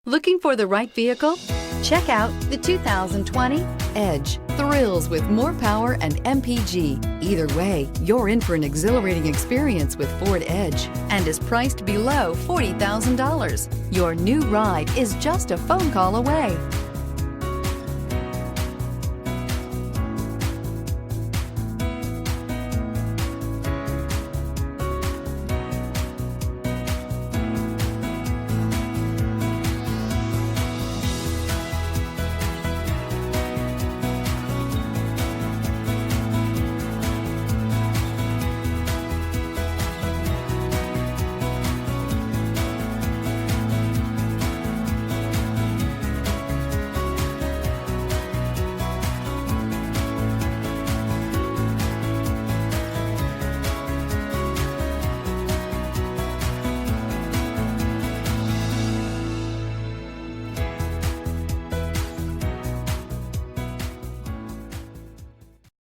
Looking for the right vehicle? Check out the 2020 Edge. Thrills with more power and MPG. Either way, you're in for an exhilarating experience with Ford Edge and is priced below $40,000. Your new ride is just a phone call away.